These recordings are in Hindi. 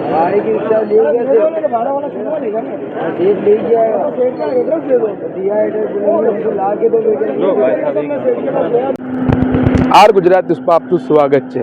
गाड़ी की रिक्शा ले गए भाड़ा वाला छुड़वा लेगा ना, सेठ ले जाएगा, सेठ का एड्रेस दे दो, दिया एड्रेस ला के दो આર ગુજરાત ન્યૂઝમાં આપનું સ્વાગત છે।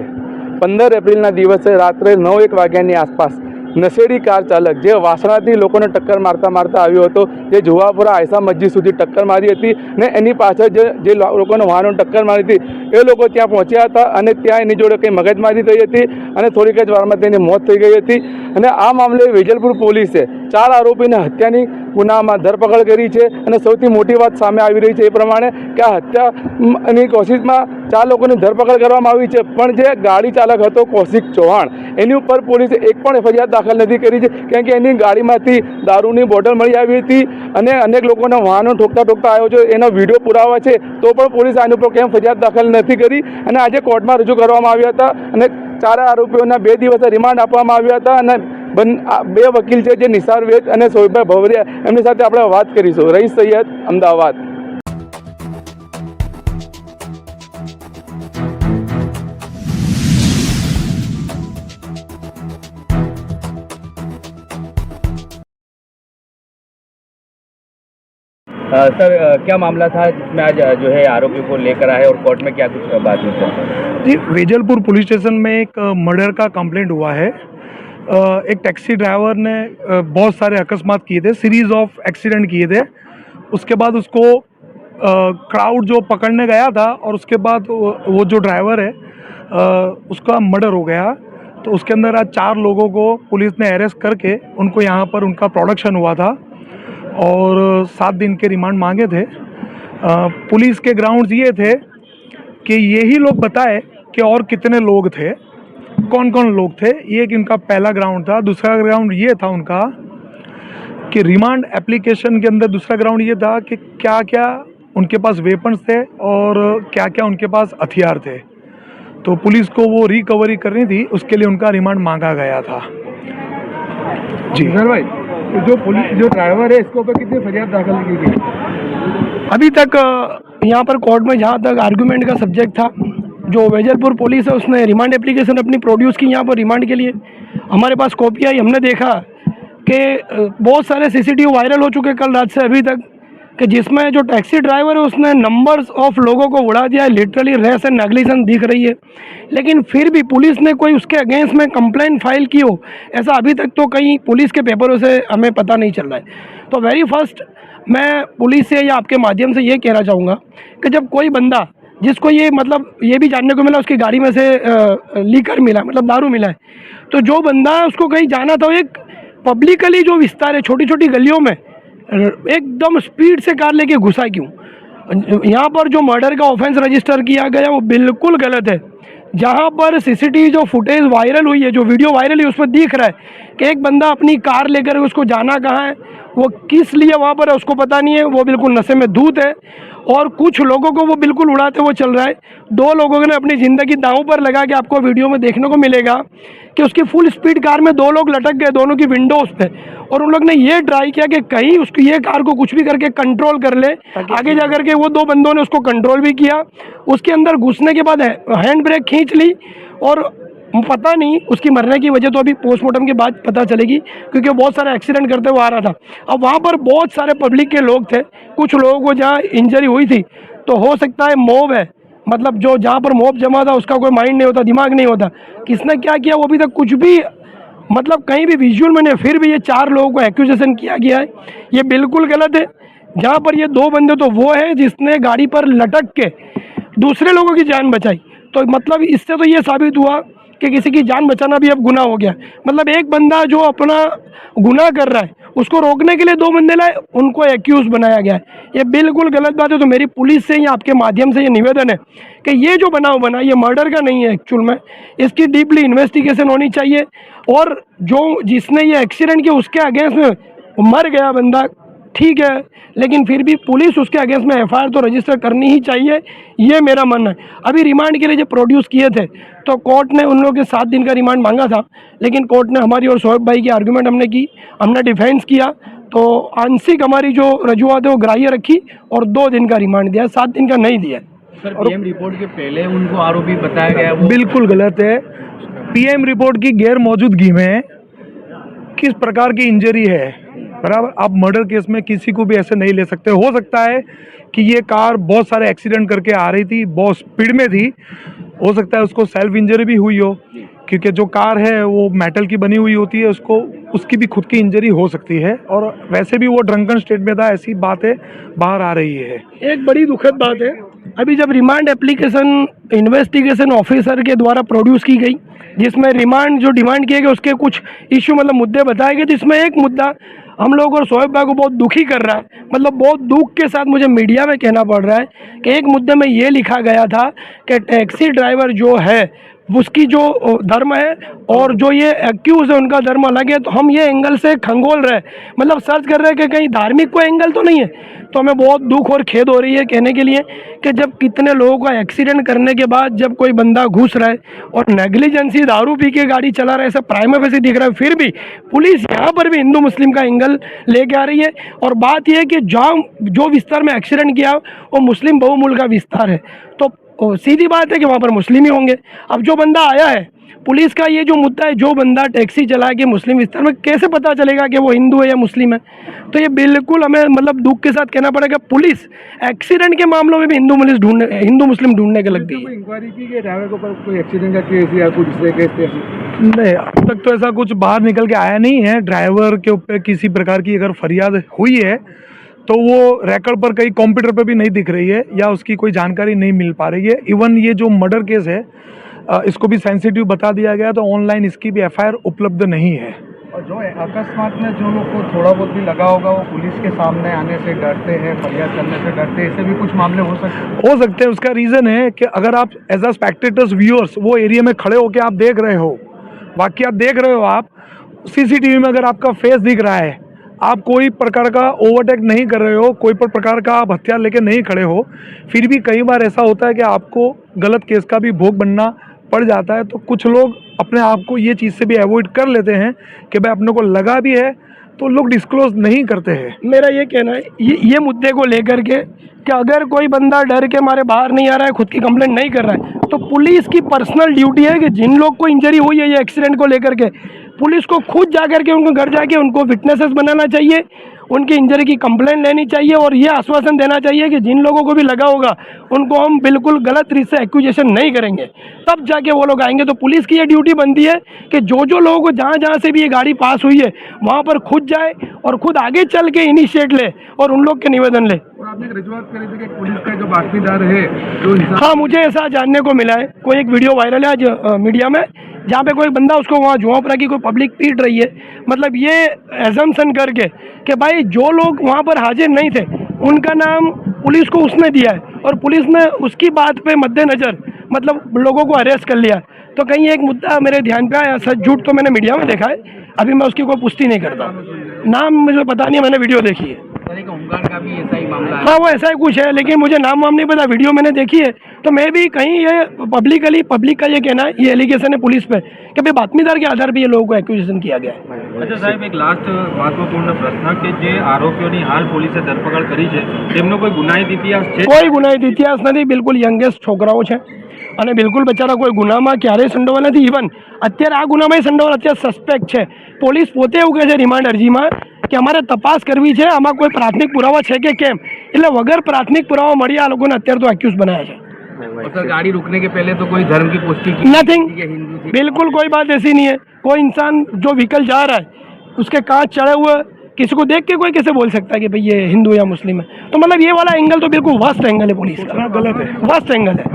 15 એપ્રિલના દિવસે રાત્રે 9:01 વાગ્યાની આસપાસ નશેડી કાર ચાલક જે વાસણાથી લોકોને ટક્કર મારતા આવ્યો હતો, જે જુવાપુરા આયસા મસ્જિદ સુધી ટક્કર મારી હતી ને એની પાછળ જે લોકોને વાહનો ટક્કર મારી હતી એ લોકો ત્યાં પહોંચ્યા હતા અને ત્યાં એની જોડે કંઈ મગજમારી થઈ હતી અને થોડીક જ વારમાં તેની મોત થઈ ગઈ હતી। અને આ મામલે વેજલપુર પોલીસે 4 આરોપીને હત્યાની ગુનામાં ધરપકડ કરી છે અને સૌથી મોટી વાત સામે આવી રહી છે એ પ્રમાણે કે આ હત્યાની કોશિશમાં 4 લોકોની ધરપકડ કરવામાં આવી છે, પણ જે ગાડી ચાલક હતો કૌશિક ચૌહાણ એની ઉપર પોલીસે એક પણ ફરિયાદ દાખલ નથી કરી છે, કારણ કે એની ગાડીમાંથી દારૂની બોટલ મળી આવી હતી અને અનેક લોકોના વાહનો ઠોકતા આવ્યો છે, એનો વિડીયો પુરાવા છે તો પણ પોલીસે આની ઉપર કેમ ફરિયાદ દાખલ નથી કરી અને આજે કોર્ટમાં રજૂ કરવામાં આવ્યા હતા અને 4 આરોપીઓના 2 દિવસે રિમાન્ડ આપવામાં આવ્યા હતા અને 2 વકીલ છે જે નિસાર વેદ અને સોયભાઈ ભવરિયા એમની સાથે આપણે વાત કરીશું। રઈસ સૈયદ, અમદાવાદ। सर, क्या मामला था जिसमें आज जो है आरोपियों को लेकर आए और कोर्ट में क्या कुछ बात हुई सर? जी, वेजलपुर पुलिस स्टेशन में एक मर्डर का कंप्लेंट हुआ है। एक टैक्सी ड्राइवर ने बहुत सारे अकस्मात किए थे, सीरीज ऑफ एक्सीडेंट किए थे। उसके बाद उसको क्राउड जो पकड़ने गया था और उसके बाद वो जो ड्राइवर है उसका मर्डर हो गया। तो उसके अंदर आज 4 लोगों को पुलिस ने अरेस्ट करके उनको यहाँ पर उनका प्रोडक्शन हुआ था और 7 दिन के रिमांड मांगे थे। पुलिस के ग्राउंड्स ये थे कि यही लोग बताए कि और कितने लोग थे, कौन कौन लोग थे। ये कि इनका पहला ग्राउंड था। दूसरा ग्राउंड ये था उनका कि रिमांड एप्लीकेशन के अंदर दूसरा ग्राउंड ये था कि क्या क्या उनके पास वेपन्स थे और क्या क्या उनके पास हथियार थे। तो पुलिस को वो रिकवरी करनी थी, उसके लिए उनका रिमांड मांगा गया था। जी सर भाई, जो ड्राइवर है इसके ऊपर कितनी फरियाद दाखिल की गई? अभी तक यहाँ पर कोर्ट में जहाँ तक आर्गूमेंट का सब्जेक्ट था, जो वेजलपुर पुलिस है उसने रिमांड एप्लीकेशन अपनी प्रोड्यूस की यहाँ पर रिमांड के लिए। हमारे पास कॉपी आई, हमने देखा कि बहुत सारे सीसीटीवी वायरल हो चुके कल रात से अभी तक, कि जिसमें जो टैक्सी ड्राइवर है उसने नंबर्स ऑफ लोगों को उड़ा दिया है। लिटरली रेस एंड नेग्लिजेंस दिख रही है, लेकिन फिर भी पुलिस ने कोई उसके अगेंस्ट में कंप्लेंट फाइल की हो ऐसा अभी तक तो कहीं पुलिस के पेपरों से हमें पता नहीं चल रहा है। तो वेरी फर्स्ट मैं पुलिस से या आपके माध्यम से ये कहना चाहूँगा कि जब कोई बंदा जिसको ये मतलब ये भी जानने को मिला उसकी गाड़ी में से लीकर मिला, मतलब दारू मिला है, तो जो बंदा उसको कहीं जाना था, एक पब्लिकली जो विस्तार है छोटी छोटी गलियों में एकदम स्पीड से कार लेके घुसा क्यों? यहाँ पर जो मर्डर का ऑफेंस रजिस्टर किया गया वो बिल्कुल गलत है। जहाँ पर सीसीटीवी जो फुटेज वायरल हुई है, जो वीडियो वायरल हुई, उसमें दिख रहा है कि एक बंदा अपनी कार लेकर उसको जाना कहाँ है, वो किस लिए वहाँ पर है उसको पता नहीं है, वो बिल्कुल नशे में धूत है और कुछ लोगों को वो बिल्कुल उड़ाते हुए चल रहा है। 2 लोगों ने अपनी ज़िंदगी दांव पर लगा के आपको वीडियो में देखने को मिलेगा कि उसकी फुल स्पीड कार में 2 लोग लटक गए, दोनों की विंडोज पे, और उन लोग ने ये ट्राई किया कि कहीं उसकी ये कार को कुछ भी करके कंट्रोल कर ले। आगे जा करके वो 2 बंदों ने उसको कंट्रोल भी किया। उसके अंदर घुसने के बाद हैंड ब्रेक खींच ली और पता नहीं उसकी मरने की वजह तो अभी पोस्टमार्टम के बाद पता चलेगी, क्योंकि बहुत सारे एक्सीडेंट करते हुए आ रहा था। अब वहाँ पर बहुत सारे पब्लिक के लोग थे, कुछ लोगों को जहाँ इंजरी हुई थी तो हो सकता है मॉब है, मतलब जो जहाँ पर मॉब जमा था उसका कोई माइंड नहीं होता, दिमाग नहीं होता, किसने क्या किया वो अभी तक कुछ भी मतलब कहीं भी विजुअल में नहीं। फिर भी ये 4 लोगों को एक्यूजेशन किया गया है, ये बिल्कुल गलत है। जहाँ पर ये 2 बंदे तो वो है जिसने गाड़ी पर लटक के दूसरे लोगों की जान बचाई, तो मतलब इससे तो ये साबित हुआ कि किसी की जान बचाना भी अब गुनाह हो गया। मतलब एक बंदा जो अपना गुनाह कर रहा है उसको रोकने के लिए 2 बंदे लाए, उनको एक्यूज बनाया गया है, ये बिल्कुल गलत बात है। तो मेरी पुलिस से या आपके माध्यम से ये निवेदन है कि ये जो बनाव बना ये मर्डर का नहीं है एक्चुअल में, इसकी डीपली इन्वेस्टिगेशन होनी चाहिए और जो जिसने ये एक्सीडेंट किया उसके अगेंस्ट में मर गया बंदा, ठीक है, लेकिन फिर भी पुलिस उसके अगेंस्ट में एफआईआर तो रजिस्टर करनी ही चाहिए, ये मेरा मानना है। अभी रिमांड के लिए जो प्रोड्यूस किए थे तो कोर्ट ने उन लोगों के 7 दिन का रिमांड मांगा था, लेकिन कोर्ट ने हमारी और शोएब भाई की आर्गूमेंट हमने की, हमने डिफेंस किया, तो आंशिक हमारी जो रजूआत है वो ग्राह्य रखी और 2 दिन का रिमांड दिया, 7 दिन का नहीं दिया। सर पीएम रिपोर्ट के पहले उनको आरोपी बताया गया वो बिल्कुल गलत है। पीएम रिपोर्ट की गैर मौजूदगी में किस प्रकार की इंजरी है, बराबर, आप मर्डर केस में किसी को भी ऐसे नहीं ले सकते। हो सकता है कि ये कार बहुत सारे एक्सीडेंट करके आ रही थी, बहुत स्पीड में थी, हो सकता है उसको सेल्फ इंजरी भी हुई हो, क्योंकि जो कार है वो मेटल की बनी हुई होती है, उसको उसकी भी खुद की इंजरी हो सकती है। और वैसे भी वो ड्रंकन स्टेट में था, ऐसी बातें बाहर आ रही है। एक बड़ी दुखद बात है, अभी जब रिमांड एप्लीकेशन इन्वेस्टिगेशन ऑफिसर के द्वारा प्रोड्यूस की गई, जिसमें रिमांड जो डिमांड किए गए उसके कुछ इशू मतलब मुद्दे बताए गए, जिसमें एक मुद्दा हम लोग और शोएब भाई को बहुत दुखी कर रहा है, मतलब बहुत दुख के साथ मुझे मीडिया में कहना पड़ रहा है कि एक मुद्दे में ये लिखा गया था कि टैक्सी ड्राइवर जो है उसकी जो धर्म है और जो ये एक्यूज है उनका धर्म अलग है। तो हम ये एंगल से खंगोल रहे, मतलब सर्च कर रहे हैं कि कहीं धार्मिक कोई एंगल तो नहीं है। तो हमें बहुत दुख और खेद हो रही है कहने के लिए कि जब कितने लोगों का एक्सीडेंट करने के बाद जब कोई बंदा घुस रहा है और नेग्लिजेंसी दारू पी के गाड़ी चला रहा है, ऐसा प्राइमा फेसी दिख रहा है, फिर भी पुलिस यहाँ पर भी हिंदू मुस्लिम का एंगल लेके आ रही है। और बात यह है कि जो विस्तार में एक्सीडेंट किया वो मुस्लिम बहुमूल का विस्तार है, तो सीधी बात है कि वहाँ पर मुस्लिम ही होंगे। अब जो बंदा आया है, पुलिस का ये जो मुद्दा है, जो बंदा टैक्सी चला के मुस्लिम विस्तार में, कैसे पता चलेगा कि वो हिंदू है या मुस्लिम है? तो ये बिल्कुल हमें मतलब दुख के साथ कहना पड़ेगा, पुलिस एक्सीडेंट के मामलों में भी हिंदू मुस्लिम ढूंढने के लग गई है। इंक्वायरी की कि ड्राइवर के ऊपर कोई एक्सीडेंट का केस या कुछ दूसरे केस नहीं, अब तक तो ऐसा कुछ बाहर निकल के आया नहीं है। ड्राइवर के ऊपर किसी प्रकार की अगर फरियाद हुई है तो वो रिकॉर्ड पर कहीं कंप्यूटर पर भी नहीं दिख रही है या उसकी कोई जानकारी नहीं मिल पा रही है। इवन ये जो मर्डर केस है इसको भी सेंसिटिव बता दिया गया, तो ऑनलाइन इसकी भी एफआईआर उपलब्ध नहीं है। और जो अकस्मात में जो लोग को थोड़ा बहुत भी लगा होगा वो पुलिस के सामने आने से डरते हैं, फरियाद करने से डरते हैं, ऐसे भी कुछ मामले हो सकते हैं। उसका रीज़न है कि अगर आप एज अ स्पेक्टेटर्स व्यूअर्स वो एरिया में खड़े होकर आप देख रहे हो, वाकयात देख रहे हो, आप सीसीटीवी में अगर आपका फेस दिख रहा है, आप कोई प्रकार का ओवरटेक नहीं कर रहे हो, कोई प्रकार का आप हथियार लेके नहीं खड़े हो, फिर भी कई बार ऐसा होता है कि आपको गलत केस का भी भोग बनना पड़ जाता है। तो कुछ लोग अपने आप को ये चीज़ से भी अवॉइड कर लेते हैं कि भाई अपने को लगा भी है तो लोग डिस्क्लोज नहीं करते हैं। मेरा ये कहना है ये मुद्दे को लेकर के कि अगर कोई बंदा डर के मारे बाहर नहीं आ रहा है, खुद की कंप्लेंट नहीं कर रहा है, तो पुलिस की पर्सनल ड्यूटी है कि जिन लोग को इंजरी हुई है ये एक्सीडेंट को लेकर के, पुलिस को खुद जाकर के उनको घर जाके उनको विटनेसेस बनाना चाहिए, उनकी इंजरी की कंप्लेंट लेनी चाहिए और ये आश्वासन देना चाहिए कि जिन लोगों को भी लगा होगा उनको हम बिल्कुल गलत रीत से एक्यूजेशन नहीं करेंगे, तब जाके वो लोग आएंगे। तो पुलिस की ये ड्यूटी बनती है कि जो लोगों को जहाँ से भी ये गाड़ी पास हुई है वहाँ पर खुद जाए और खुद आगे चल के इनिशिएट ले और उन लोग के निवेदन ले। और आपने रजूआत करी थी कि पुलिस का जो बातमीदार है जो हाँ, मुझे ऐसा जानने को मिला है, कोई एक वीडियो वायरल है आज मीडिया में, जहाँ पे कोई बंदा उसको वहाँ जुआपुरा की कोई पब्लिक पीट रही है, मतलब ये एजम्पशन करके कि भाई जो लोग वहाँ पर हाजिर नहीं थे उनका नाम पुलिस को उसने दिया है और पुलिस ने उसकी बात पे मद्देनज़र मतलब लोगों को अरेस्ट कर लिया। तो कहीं एक मुद्दा मेरे ध्यान पे आया, सच झूठ तो मैंने मीडिया में देखा है, अभी मैं उसकी कोई पुष्टि नहीं करता, नाम मुझे पता नहीं है, मैंने वीडियो देखी है। होमगार्ड का भी ऐसा ही मामला है। हाँ, वो ऐसा ही कुछ है, लेकिन मुझे नाम वाम नहीं पता, वीडियो मैंने देखी है। तो मैं भी कहीं ये पब्लिक का ये कहना है, ये एलिगेशन है पुलिस पे कि भाई बातमीदार के आधार पर ये लोगों को एक्यूजेशन किया गया है। अच्छा साहब, एक लास्ट महत्वपूर्ण प्रश्न કે જે આરોપીઓની હાલ પોલીસે ધરપકડ કરી છે તેમનો કોઈ ગુનાહિત ઇતિહાસ છે? કોઈ ગુનાહિત ઇતિહાસ નથી, બિલકુલ યંગેસ્ટ છોકરાઓ છે અને બિલકુલ બચારા કોઈ ગુનામાં ક્યારેય સંડોવાયેલા નથી। ઇવન અત્યારે આ ગુનામાં સંડોવાયેલા અત્યારે સસ્પેક્ટ છે। પોલીસ પોતે એવું કહે છે રિમાન્ડ અરજીમાં કે અમારે તપાસ કરવી છે, આમાં કોઈ પ્રાથમિક પુરાવા છે કે કેમ, એટલે વગર પ્રાથમિક પુરાવા મળી આ લોકોને અત્યારે તો એક્યુઝ બનાયા છે। सर गाड़ी रुकने के पहले तो कोई धर्म की पुष्टि की नथिंग, ये हिंदू थी? बिल्कुल कोई बात ऐसी नहीं है। कोई इंसान जो व्हीकल जा रहा है उसके कांच चढ़े हुए किसी को देख के कोई कैसे बोल सकता है कि भाई ये हिंदू या मुस्लिम है? तो मतलब ये वाला एंगल तो बिल्कुल वर्स्ट एंगल है पुलिस का, गलत है, वर्स्ट एंगल है।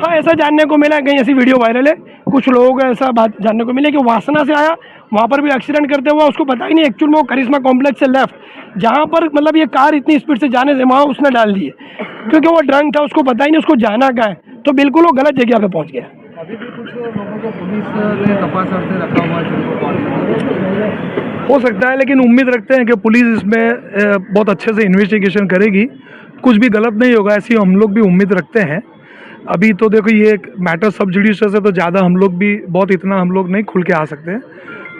हाँ, ऐसा जानने को मिला, कहीं ऐसी वीडियो वायरल है, कुछ लोगों को ऐसा बात जानने को मिले कि वासना से आया, वहाँ पर भी एक्सीडेंट करते हुआ उसको पता ही नहीं एक्चुअल में वो करिश्मा कॉम्प्लेक्स से लेफ्ट, जहाँ पर मतलब ये कार इतनी स्पीड से जाने से वहाँ उसने डाल दी है, क्योंकि वो ड्रंक था, उसको पता ही नहीं उसको जाना कहाँ है, तो बिल्कुल वो गलत जगह पे पहुँच गया। अभी भी कुछ लोगों को पुलिस ने तपास करते रखा हुआ है, हो सकता है, लेकिन उम्मीद रखते हैं कि पुलिस इसमें बहुत अच्छे से इन्वेस्टिगेशन करेगी, कुछ भी गलत नहीं होगा, ऐसी हम लोग भी उम्मीद रखते हैं। अभी तो देखो ये एक मैटर सब जुडिशियल है, तो ज़्यादा हम लोग भी बहुत इतना हम लोग नहीं खुल के आ सकते हैं,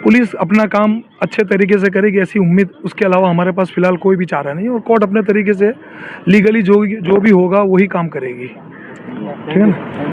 पुलिस अपना काम अच्छे तरीके से करेगी ऐसी उम्मीद, उसके अलावा हमारे पास फिलहाल कोई भी चारा नहीं है और कोर्ट अपने तरीके से लीगली जो भी होगा वही काम करेगी। ठीक है ना।